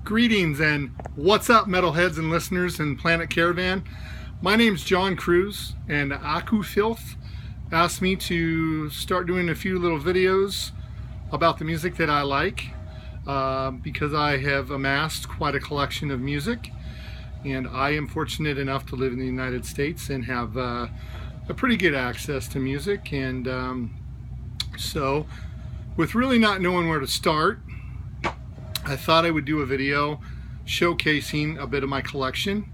Greetings and what's up, metalheads and listeners in Planet Caravan. My name's Jon Kruse, and Aku Filth asked me to start doing a few little videos about the music that I like because I have amassed quite a collection of music, and I am fortunate enough to live in the United States and have a pretty good access to music, and so with really not knowing where to start, I thought I would do a video showcasing a bit of my collection,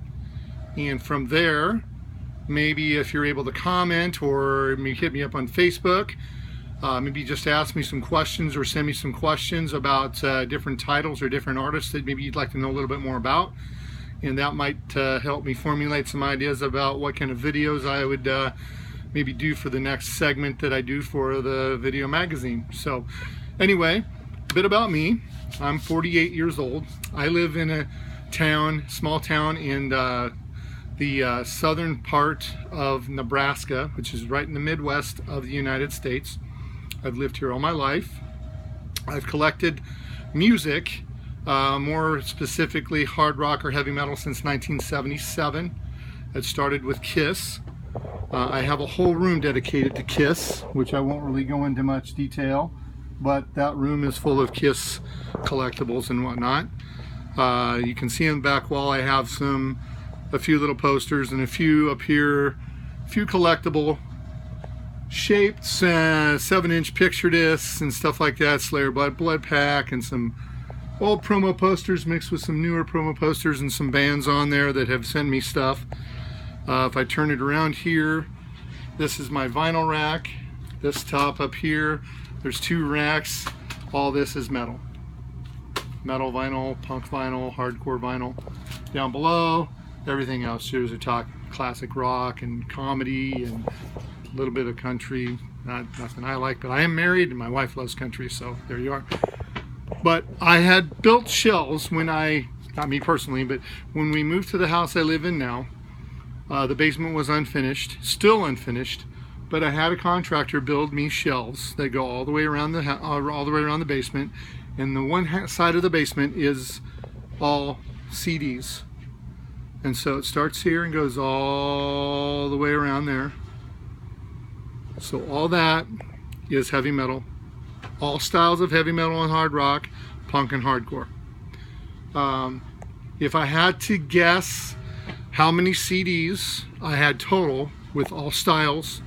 and from there, maybe if you're able to comment or maybe hit me up on Facebook, maybe just ask me some questions or send me some questions about different titles or different artists that maybe you'd like to know a little bit more about, and that might help me formulate some ideas about what kind of videos I would maybe do for the next segment that I do for the video magazine. So anyway, a bit about me. I'm 48 years old. I live in a small town in the southern part of Nebraska, which is right in the Midwest of the United States. I've lived here all my life. I've collected music, more specifically hard rock or heavy metal, since 1977. It started with Kiss. I have a whole room dedicated to Kiss, which I won't really go into much detail, but that room is full of Kiss collectibles and whatnot. You can see in the back wall I have a few little posters and a few up here, a few collectible shaped 7-inch picture discs and stuff like that, Slayer Blood Pack, and some old promo posters mixed with some newer promo posters and some bands on there that have sent me stuff. If I turn it around here, this is my vinyl rack. This top up here, there's 2 racks. All this is metal. Metal vinyl, punk vinyl, hardcore vinyl. Down below, everything else. Here's a talk classic rock and comedy and a little bit of country. Nothing I like, but I am married and my wife loves country, so there you are. But I had built shelves when not me personally, but when we moved to the house I live in now. The basement was unfinished, still unfinished, but I had a contractor build me shelves that go all the way around the basement, and the one side of the basement is all CDs, and so it starts here and goes all the way around there. So all that is heavy metal, all styles of heavy metal and hard rock, punk and hardcore. If I had to guess how many CDs I had total with all styles,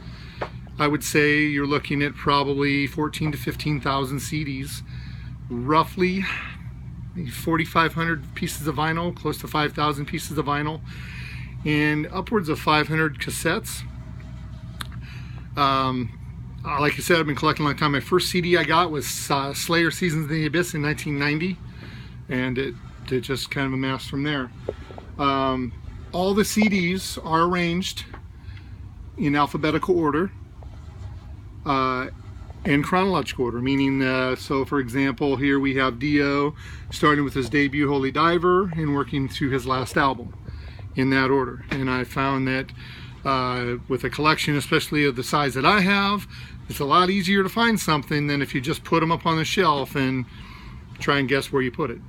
I would say you're looking at probably 14 to 15,000 CDs, roughly 4,500 pieces of vinyl, close to 5,000 pieces of vinyl, and upwards of 500 cassettes. Like I said, I've been collecting a long time. My first CD I got was Slayer Seasons of the Abyss in 1990, and it just kind of amassed from there. All the CDs are arranged in alphabetical order and chronological order, meaning so for example, here we have Dio starting with his debut Holy Diver and working through his last album in that order. And I found that with a collection, especially of the size that I have, it's a lot easier to find something than if you just put them up on the shelf and try and guess where you put it.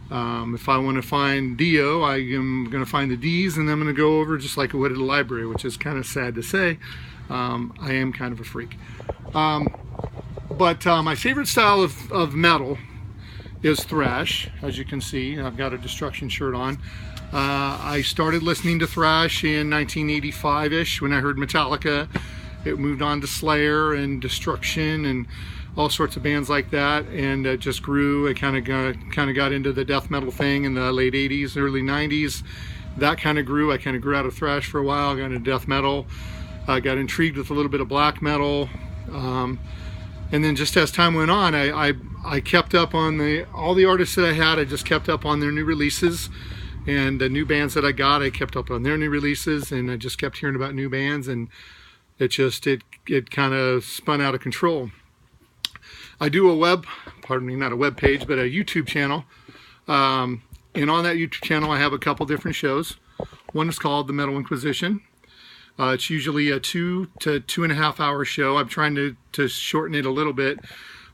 If I want to find Dio, I am going to find the D's, and I'm going to go over just like I would at a library, which is kind of sad to say. I am kind of a freak. But my favorite style of metal is thrash. As you can see, I've got a Destruction shirt on. I started listening to thrash in 1985-ish when I heard Metallica. It moved on to Slayer and Destruction and all sorts of bands like that, and it just grew. I kind of got into the death metal thing in the late 80s, early 90s. That kind of grew. I kind of grew out of thrash for a while, got into death metal. I got intrigued with a little bit of black metal, and then just as time went on, I kept up on all the artists that I had. I just kept up on their new releases, and the new bands that I got, I kept up on their new releases, and I just kept hearing about new bands, and it kind of spun out of control. I do not a web page, but a YouTube channel. And on that YouTube channel, I have a couple different shows. One is called The Metal Inquisition. It's usually a 2 to 2.5 hour show. I'm trying to shorten it a little bit,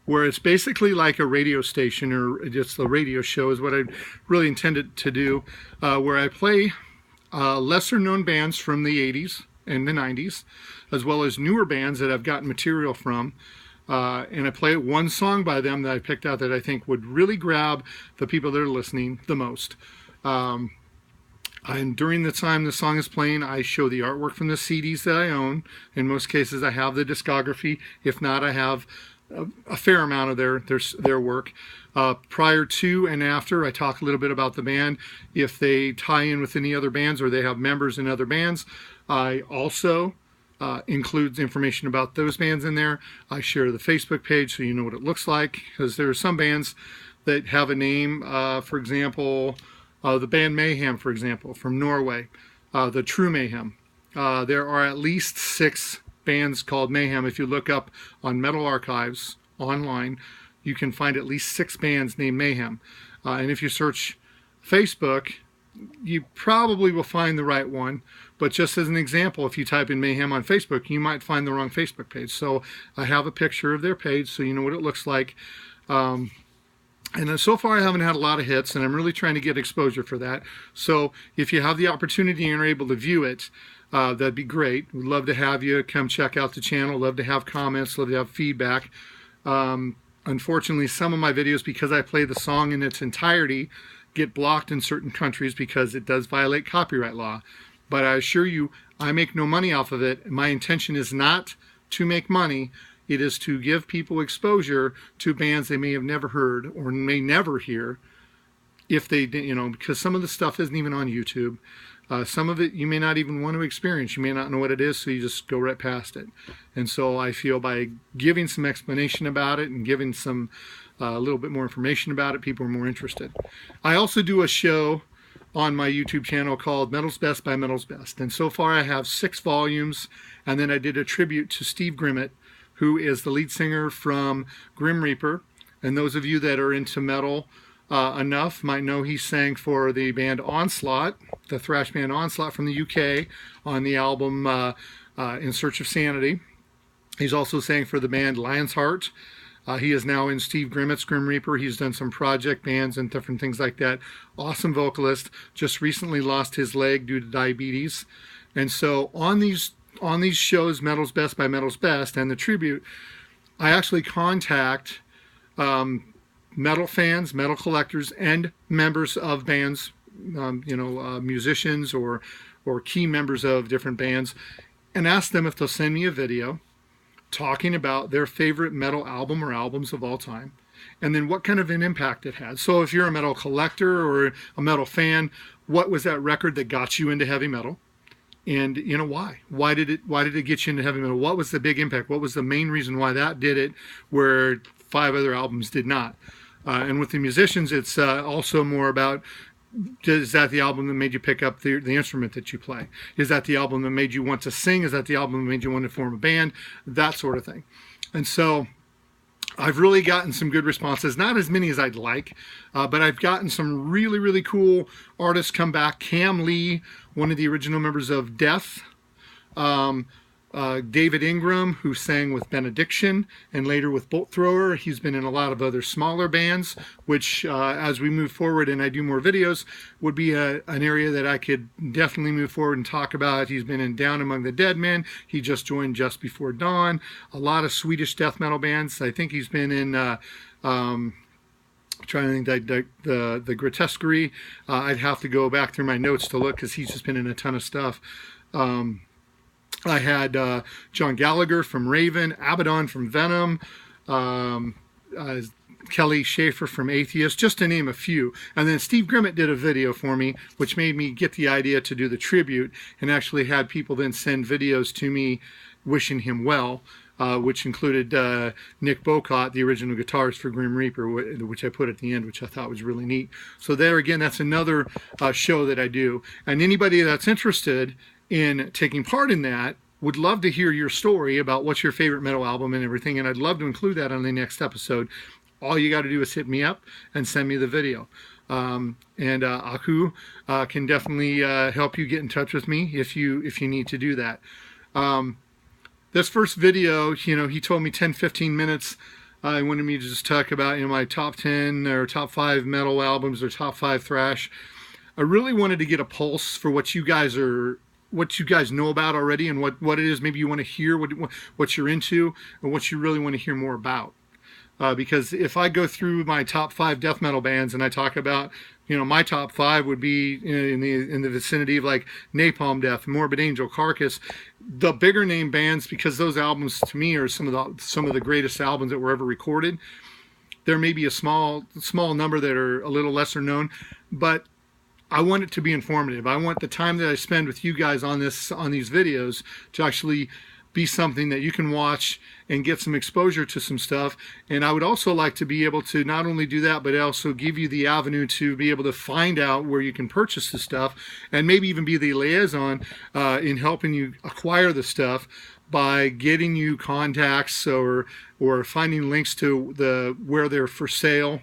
where it's basically like a radio station, or just a radio show is what I really intended to do, where I play lesser known bands from the 80s and the 90s, as well as newer bands that I've gotten material from. And I play one song by them that I picked out that I think would really grab the people that are listening the most. And during the time the song is playing, I show the artwork from the CDs that I own. In most cases, I have the discography. If not, I have a fair amount of their work. Prior to and after, I talk a little bit about the band. If they tie in with any other bands or they have members in other bands, I also includes information about those bands in there. I share the Facebook page so you know what it looks like, because there are some bands that have a name. For example, the band Mayhem, for example, from Norway, the True Mayhem. There are at least 6 bands called Mayhem. If you look up on Metal Archives online, you can find at least 6 bands named Mayhem. And if you search Facebook, you probably will find the right one. But just as an example, if you type in Mayhem on Facebook, you might find the wrong Facebook page. So I have a picture of their page so you know what it looks like. And so far I haven't had a lot of hits, and I'm really trying to get exposure for that. So if you have the opportunity and are able to view it, that'd be great. We'd love to have you come check out the channel. Love to have comments, love to have feedback. Unfortunately, some of my videos, because I play the song in its entirety, get blocked in certain countries because it does violate copyright law. But I assure you, I make no money off of it. My intention is not to make money. It is to give people exposure to bands they may have never heard or may never hear, if they, because some of the stuff isn't even on YouTube. Some of it you may not even want to experience. You may not know what it is, so you just go right past it. And so I feel by giving some explanation about it and giving some a little bit more information about it, people are more interested. I also do a show on my YouTube channel called Metal's Best by Metal's Best. And so far I have 6 volumes, and then I did a tribute to Steve Grimmett, who is the lead singer from Grim Reaper. And those of you that are into metal enough might know he sang for the band Onslaught, the thrash band Onslaught from the UK, on the album In Search of Sanity. He's also sang for the band Lion's Heart. He is now in Steve Grimmett's Grim Reaper. He's done some project bands and different things like that. Awesome vocalist. Just recently lost his leg due to diabetes. And so on these shows, Metal's Best by Metal's Best and the tribute, I actually contact metal fans, metal collectors, and members of bands, musicians or key members of different bands, and ask them if they'll send me a video talking about their favorite metal album or albums of all time, and then what kind of an impact it had. So if you're a metal collector or a metal fan, what was that record that got you into heavy metal? And why? Why did it get you into heavy metal? What was the big impact? What was the main reason why that did it, where 5 other albums did not? And with the musicians, it's also more about, is that the album that made you pick up the instrument that you play? Is that the album that made you want to sing? Is that the album that made you want to form a band? That sort of thing. And so I've really gotten some good responses, not as many as I'd like, but I've gotten some really, really cool artists come back. Cam Lee, one of the original members of Death. David Ingram, who sang with Benediction and later with Bolt Thrower. He's been in a lot of other smaller bands, which as we move forward and I do more videos, would be an area that I could definitely move forward and talk about. He's been in Down Among the Dead Men. He just joined Just Before Dawn. A lot of Swedish death metal bands. I think he's been in trying to think, the Grotesquerie. I'd have to go back through my notes to look, because he's just been in a ton of stuff. I had John Gallagher from Raven, Abaddon from Venom, Kelly Schaefer from Atheist, just to name a few. And then Steve Grimmett did a video for me, which made me get the idea to do the tribute, and actually had people then send videos to me wishing him well, which included Nick Bocott, the original guitarist for Grim Reaper, which I put at the end, which I thought was really neat. So there again, that's another show that I do. And anybody that's interested in taking part in that would love to hear your story about what's your favorite metal album and everything, and I'd love to include that on the next episode. All you got to do is hit me up and send me the video. Aku can definitely help you get in touch with me if you need to do that. This first video, he told me 10-15 minutes I wanted me to just talk about, you know, my top 10 or top 5 metal albums or top 5 thrash. I really wanted to get a pulse for what you guys know about already, and what it is maybe you want to hear, what you're into, and what you really want to hear more about. Because if I go through my top 5 death metal bands and I talk about, you know, my top 5 would be in the vicinity of like Napalm Death, Morbid Angel, Carcass, the bigger name bands, because those albums to me are some of the greatest albums that were ever recorded. There may be a small number that are a little lesser known, but I want it to be informative. I want the time that I spend with you guys on these videos to actually be something that you can watch and get some exposure to some stuff. And I would also like to be able to not only do that, but also give you the avenue to be able to find out where you can purchase the stuff, and maybe even be the liaison in helping you acquire the stuff by getting you contacts or finding links to where they're for sale.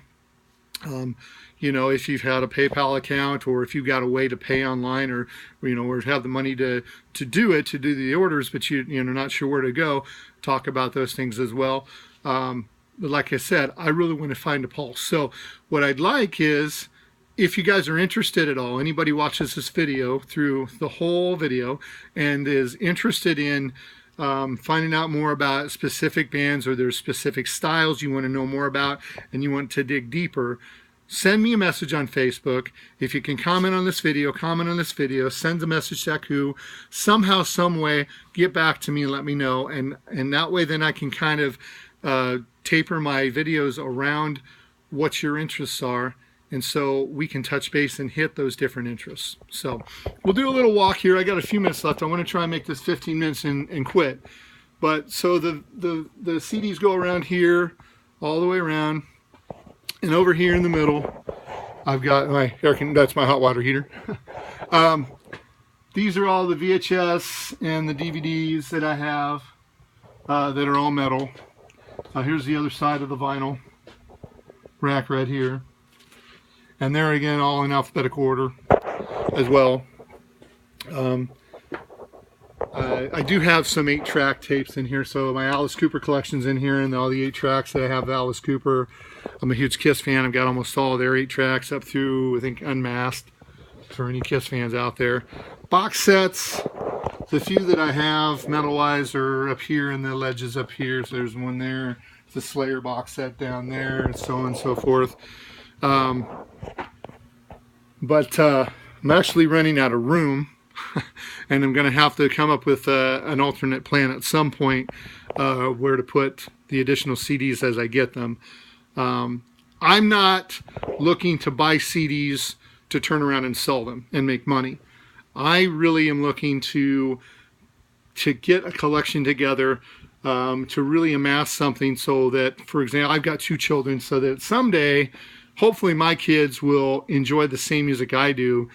You know, if you've had a PayPal account, or if you've got a way to pay online, or you know, or have the money to do the orders, but you're not sure where to go, talk about those things as well. But like I said, I really want to find a pulse. So what I'd like is, if you guys are interested at all, anybody watches this video through the whole video and is interested in finding out more about specific bands, or there's specific styles you want to know more about and you want to dig deeper, send me a message on Facebook. If you can comment on this video, send a message to Aku. Somehow, some way, get back to me and let me know. And that way then I can kind of taper my videos around what your interests are. And so we can touch base and hit those different interests. So we'll do a little walk here. I got a few minutes left. I want to try and make this 15 minutes and quit. But so the CDs go around here, all the way around. And over here in the middle, I've got my that's my hot water heater. These are all the VHS and the DVDs that I have that are all metal. Here's the other side of the vinyl rack right here. And there again, all in alphabetical order as well. I do have some 8-track tapes in here, so my Alice Cooper collection's in here, and all the 8 tracks that I have of Alice Cooper. I'm a huge Kiss fan. I've got almost all of their 8 tracks up through, I think, Unmasked, for any Kiss fans out there. Box sets, the few that I have metal-wise are up here in the ledges up here. So there's one there, the Slayer box set down there, and so on and so forth. But I'm actually running out of room. And I'm going to have to come up with an alternate plan at some point where to put the additional CDs as I get them. I'm not looking to buy CDs to turn around and sell them and make money. I really am looking to get a collection together, to really amass something, so that, for example, I've got 2 children, so that someday, hopefully my kids will enjoy the same music I do.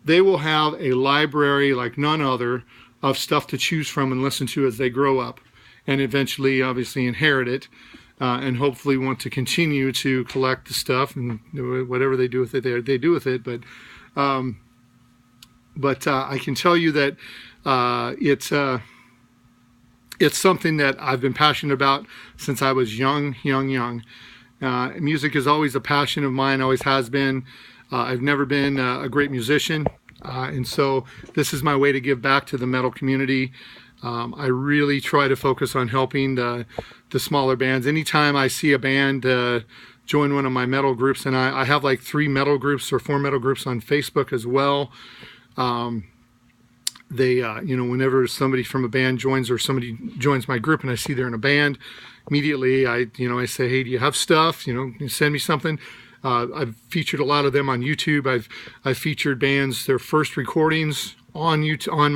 They will have a library like none other of stuff to choose from and listen to as they grow up, and eventually obviously inherit it, and hopefully want to continue to collect the stuff, and whatever they do with it, they do with it. But I can tell you that it's something that I've been passionate about since I was young. Music is always a passion of mine, always has been. I've never been a great musician, and so this is my way to give back to the metal community. I really try to focus on helping the smaller bands. Anytime I see a band join one of my metal groups, and I have like 3 metal groups or 4 metal groups on Facebook as well. Whenever somebody from a band joins, or somebody joins my group and I see they're in a band, immediately I say, hey, do you have stuff? Send me something. I've featured a lot of them on YouTube. I've featured bands, their first recordings on YouTube, on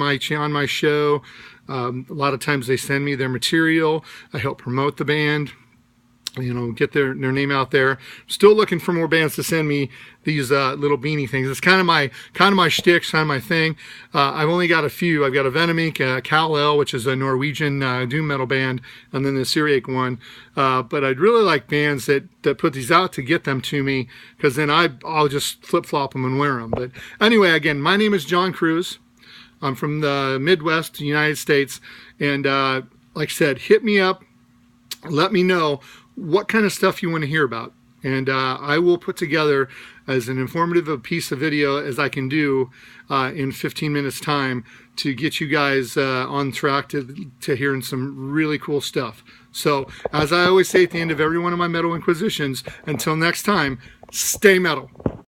my show. A lot of times they send me their material. I help promote the band, get their name out there. Still looking for more bands to send me these little beanie things. It's kind of my shtick, kind of my thing. I've only got a few. I've got a Venom Inc., Kal-El, which is a Norwegian doom metal band, and then the Syriac one. But I'd really like bands that put these out to get them to me, because then I'll just flip-flop them and wear them. But anyway, again, my name is Jon Kruse. I'm from the Midwest, United States, and like I said, hit me up. Let me know what kind of stuff you want to hear about. And I will put together as an informative a piece of video as I can do in 15 minutes time to get you guys on track to hearing some really cool stuff. So as I always say at the end of every one of my Metal Inquisitions, until next time, stay metal.